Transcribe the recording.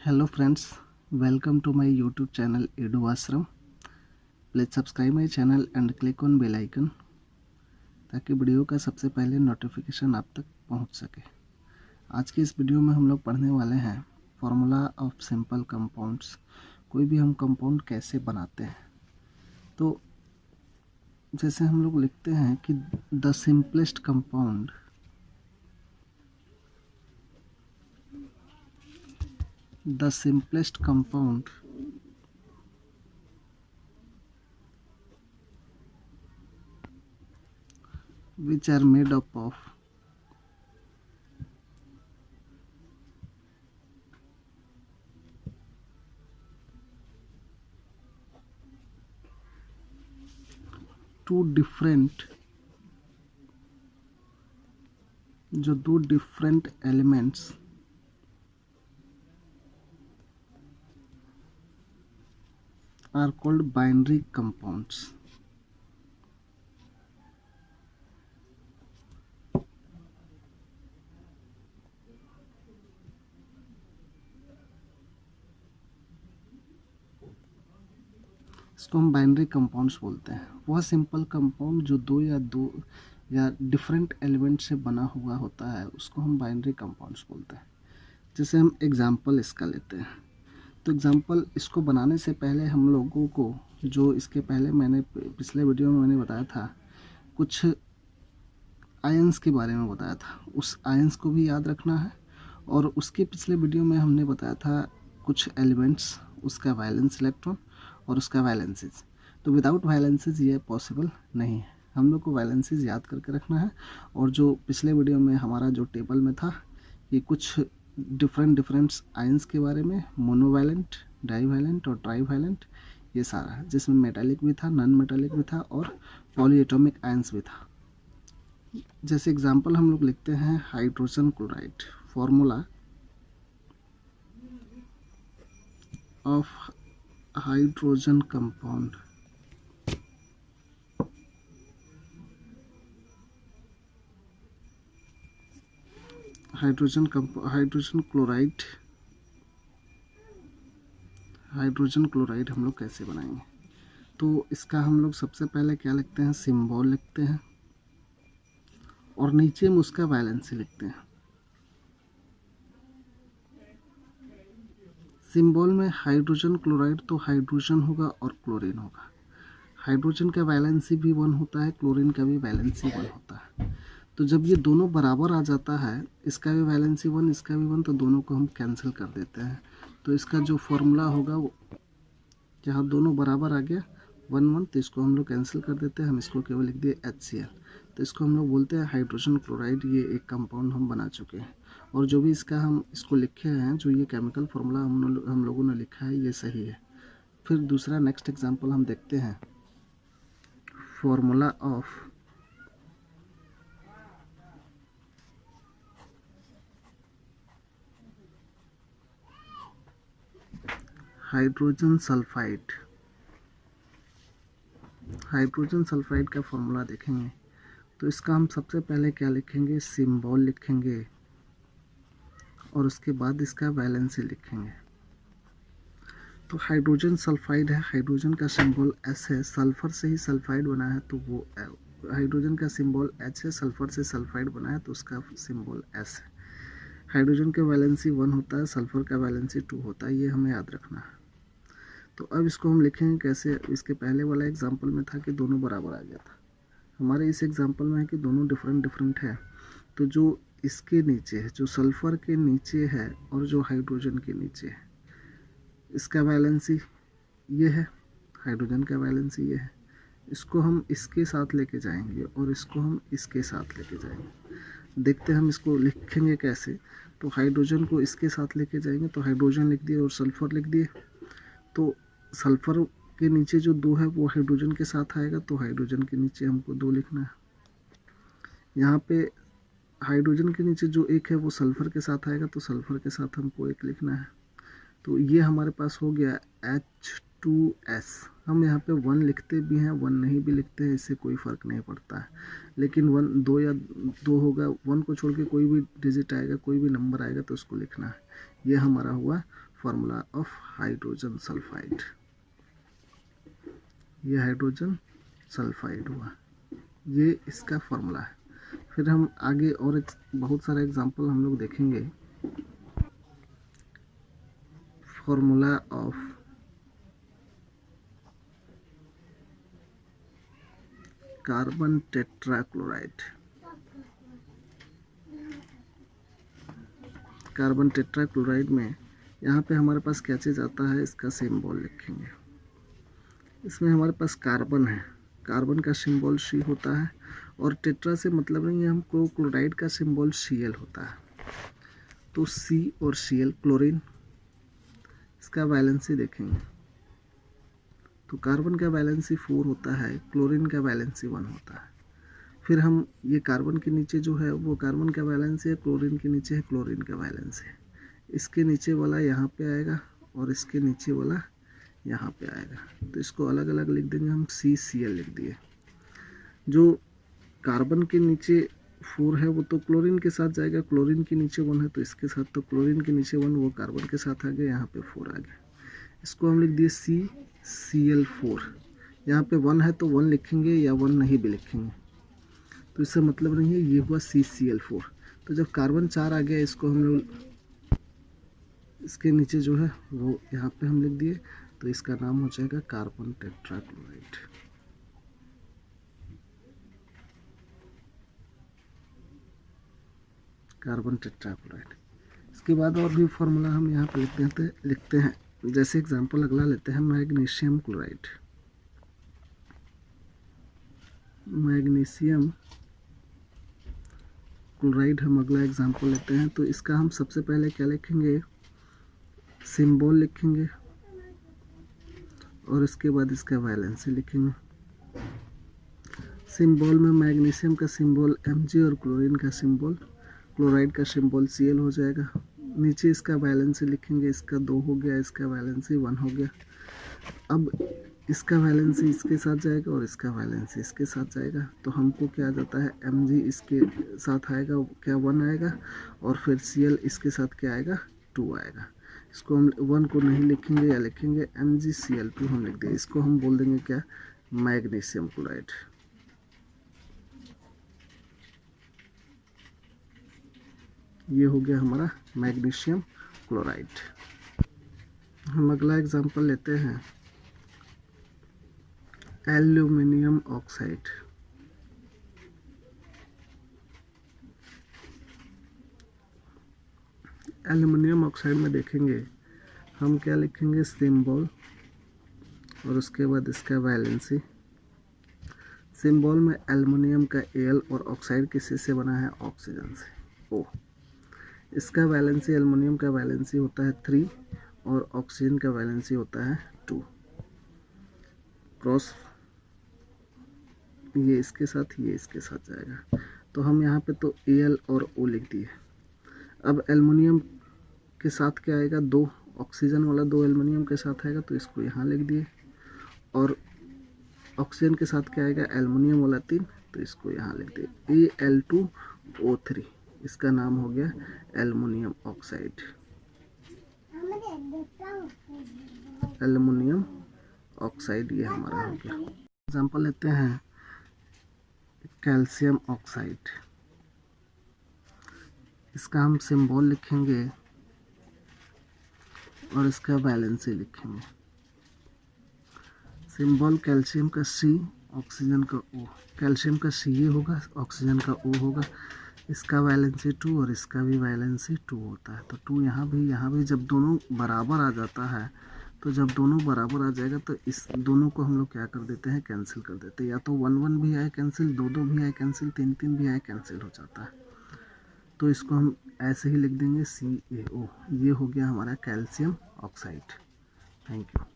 Hello friends, welcome to my YouTube channel Edu Ashram. Please subscribe my channel and click on bell icon ताकि video का सबसे पहले notification आप तक पहुंच सके। आज की इस वीडियो में हम लोग पढ़ने वाले हैं फॉर्मूला ऑफ सिंपल कंपाउंड्स। कोई भी हम कंपाउंड कैसे बनाते हैं, तो जैसे हम लोग लिखते हैं कि the simplest compound which are made up of दो different elements are called binary compounds. इसको हम बाइनरी कंपाउंड्स बोलते हैं। वह सिंपल कंपाउंड जो दो या डिफरेंट एलिमेंट से बना हुआ होता है उसको हम बाइनरी कंपाउंड्स बोलते हैं। जैसे हम एग्जांपल इसका लेते हैं, तो एग्जांपल इसको बनाने से पहले हम लोगों को, जो इसके पहले मैंने पिछले वीडियो में मैंने बताया था, कुछ आयंस के बारे में बताया था, उस आयंस को भी याद रखना है। और उसके पिछले वीडियो में हमने बताया था कुछ एलिमेंट्स, उसका वैलेंस इलेक्ट्रॉन और उसका वैलेंसीज। तो विदाउट वैलेंसीज ये पॉसिबल नहीं है, हम लोग को वैलेंसीज याद करके रखना है। और जो पिछले वीडियो में हमारा जो टेबल में था कि कुछ डिफरेंट आयंस के बारे में, मोनोवैलेंट, डाईवैलेंट और ट्राईवैलेंट, ये सारा, जिसमें मेटालिक भी था, नॉन मेटालिक भी था और पॉलीएटॉमिक आयंस भी था। जैसे एग्जांपल हम लोग लिखते हैं hydrogen chloride. Formula of hydrogen compound, hydrogen chloride हम लोग कैसे बनाएंगे। तो इसका हम लोग सबसे पहले क्या लिखते हैं, सिंबल लिखते हैं और नीचे में उसका वैलेंसी लिखते हैं। सिंबल में हाइड्रोजन क्लोराइड, तो हाइड्रोजन होगा और क्लोरीन होगा। हाइड्रोजन का वैलेंसी भी 1 होता है, क्लोरीन का भी वैलेंसी 1 होता है। तो जब ये दोनों बराबर आ जाता है, इसका भी वैलेंसी 1, इसका भी 1, तो दोनों को हम कैंसिल कर देते हैं। तो इसका जो फॉर्मूला होगा वो, जहाँ दोनों बराबर आ गया 1 1, तो इसको हम लोग कैंसिल कर देते हैं, हम इसको केवल लिख दिए HCl। तो इसको हम लोग बोलते हैं हाइड्रोजन क्लोराइड। ये एक कंपाउंड हम बना चुके हैं और जो भी इसका हम इसको लिखे हैं, जो ये केमिकल फॉर्मूला हम लोगों ने लिखा है, ये सही है। फिर दूसरा नेक्स्ट एग्जांपल हम देखते हैं, formula of hydrogen sulphide. Hydrogen sulphide का फॉर्मूला देखेंगे तो इसका हम सबसे पहले क्या लिखेंगे, सिंबल लिखेंगे और उसके बाद इसका वैलेंसी लिखेंगे। तो हाइड्रोजन सल्फाइड है, हाइड्रोजन का सिंबल S है, सल्फर से ही सल्फाइड बना है तो वो हाइड्रोजन का सिंबल H है, सल्फर से सल्फाइड बना है तो उसका सिंबल S है। हाइड्रोजन का वैलेंसी 1 होता है, सल्फर का वैलेंसी 2 होता है, ये हमें याद रखना है। तो अब इसको हम लिखेंगे कैसे। इसके पहले वाला एग्जाम्पल में था कि दोनों बराबर आ गया था, हमारे इस एग्जाम्पल में है कि दोनों डिफरेंट है। तो जो इसके नीचे है, जो सल्फर के नीचे है और जो हाइड्रोजन के नीचे है, इसका वैलेंसी ये है, हाइड्रोजन का वैलेंसी ये है। इसको हम इसके साथ लेके जाएंगे और इसको हम इसके साथ लेके जाएंगे। देखते हैं हम इसको लिखेंगे कैसे। तो हाइड्रोजन को इसके साथ लेके जाएंगे तो हाइड्रोजन लिख दिए और सल्फर लिख दिए। तो सल्फर के नीचे जो 2 है वो हाइड्रोजन के साथ आएगा, तो हाइड्रोजन के नीचे हमको 2 लिखना है। यहाँ पे हाइड्रोजन के नीचे जो 1 है वो सल्फर के साथ आएगा, तो सल्फर के साथ हमको 1 लिखना है। तो ये हमारे पास हो गया H2S। हम यहाँ पे 1 लिखते भी हैं, 1 नहीं भी लिखते हैं, इससे कोई फ़र्क नहीं पड़ता है। लेकिन 1 2 या 2 होगा, 1 को छोड़ के कोई भी डिजिट आएगा, कोई भी नंबर आएगा तो उसको लिखना है। ये हमारा हुआ फार्मूला ऑफ हाइड्रोजन सल्फाइड। ये हाइड्रोजन सल्फाइड हुआ, ये इसका फार्मूला है। फिर हम आगे और बहुत सारे एग्जांपल हम लोग देखेंगे। Formula of carbon tetrachloride. Carbon tetrachloride में यहाँ पे हमारे पास क्या चीज़ आता है, इसका सिंबल लिखेंगे। इसमें हमारे पास कार्बन है, कार्बन का सिंबल सी होता है, और टेट्रा से मतलब नहीं है हमको, क्लोराइड का सिंबल Cl होता है। तो C और Cl क्लोरीन, इसका वैलेंसी देखेंगे तो कार्बन का वैलेंसी 4 होता है, क्लोरीन का वैलेंसी 1 होता है। फिर हम ये कार्बन के नीचे जो है वो कार्बन का वैलेंसी है, क्लोरीन के नीचे है क्लोरीन का वैलेंसी है। इसके नीचे वाला यहाँ पे आएगा और इसके नीचे वाला यहाँ पे आएगा, तो इसको अलग अलग लिख देंगे हम। CCl लिख दिए। जो कार्बन के नीचे 4 है वो तो क्लोरीन के साथ जाएगा, क्लोरीन के नीचे 1 है तो इसके साथ, तो क्लोरीन के नीचे 1 वो कार्बन के साथ आ गया, यहाँ पे 4 आ गया। इसको हम लिख दिए CCl4। यहाँ पे 1 है तो 1 लिखेंगे या 1 नहीं भी लिखेंगे, तो इससे मतलब नहीं है, ये हुआ CCl4। तो जब कार्बन 4 आ गया, इसको हम लोग इसके नीचे जो है वो यहाँ पे हम लिख दिए, तो इसका नाम हो जाएगा कार्बन टेट्राक्लोराइड। Carbon tetrachloride. इसके बाद और भी फार्मूला हम यहाँ पे लिखते हैं। जैसे एग्जांपल अगला लेते हैं, मैग्नीशियम क्लोराइड। मैग्नीशियम क्लोराइड हम अगला एग्जांपल लेते हैं। तो इसका हम सबसे पहले क्या लिखेंगे, सिंबल लिखेंगे, और इसके बाद इसका वैलेंसी लिखेंगे। सिंबल में मैग्नीशियम का सिंबल Mg और क्लोरीन का सिंबल, क्लोराइड का सिंबल Cl हो जाएगा। नीचे इसका वैलेंसी लिखेंगे, इसका 2 हो गया, इसका वैलेंसी 1 हो गया। अब इसका वैलेंसी इसके साथ जाएगा और इसका वैलेंसी इसके साथ जाएगा, तो हमको क्या आ जाता है, Mg इसके साथ आएगा क्या 1 आएगा, और फिर Cl इसके साथ क्या आएगा 2 आएगा। इसको हम 1 को नहीं लिखेंगे या लिखेंगे MgCl2 हम लिख देंगे। इसको हम बोल देंगे क्या, मैग्नीशियम क्लोराइड। ये हो गया हमारा मैग्नीशियम क्लोराइड। हम अगला एग्जांपल लेते हैं, एल्यूमिनियम ऑक्साइड। एल्यूमिनियम ऑक्साइड में देखेंगे हम क्या लिखेंगे, सिंबल, और उसके बाद इसका वैलेंसी। सिंबल में एल्युमिनियम का Al और ऑक्साइड किसी से बना है, ऑक्सीजन से, O। इसका वैलेंसी, एल्युमिनियम का वैलेंसी होता है 3 और ऑक्सीजन का वैलेंसी होता है 2। क्रॉस ये इसके साथ, ये इसके साथ जाएगा, तो हम यहाँ पे तो Al और O लिख दिए। अब एल्युमिनियम के साथ क्या आएगा, 2 ऑक्सीजन वाला 2 एल्युमिनियम के साथ आएगा, तो इसको यहाँ लिख दिए। और ऑक्सीजन के साथ क्या आएगा, एल्युमिनियम वाला 3, तो इसको यहाँ लिख दिए Al2O3। इसका नाम हो गया एल्युमिनियम ऑक्साइड। एल्युमिनियम ऑक्साइड ये हमारा हो गया। एग्जांपल लेते हैं, कैल्शियम ऑक्साइड। इसका हम सिंबल लिखेंगे और इसका वैलेंसी लिखेंगे। सिंबल कैल्शियम का C, ऑक्सीजन का O। कैल्शियम का C ये होगा, ऑक्सीजन का O होगा। इसका वैलेंसी 2 और इसका भी वैलेंसी 2 होता है, तो 2 यहाँ भी जब दोनों बराबर आ जाता है, तो जब दोनों बराबर आ जाएगा तो इस दोनों को हम लोग क्या कर देते हैं, कैंसिल कर देते हैं। या तो 1 1 भी आए कैंसिल, 2 2 भी आए कैंसिल, 3 3 भी आए कैंसिल हो जाता है। तो इसको हम ऐसे ही लिख देंगे CaO। ये हो गया हमारा कैल्शियम ऑक्साइड। Thank you.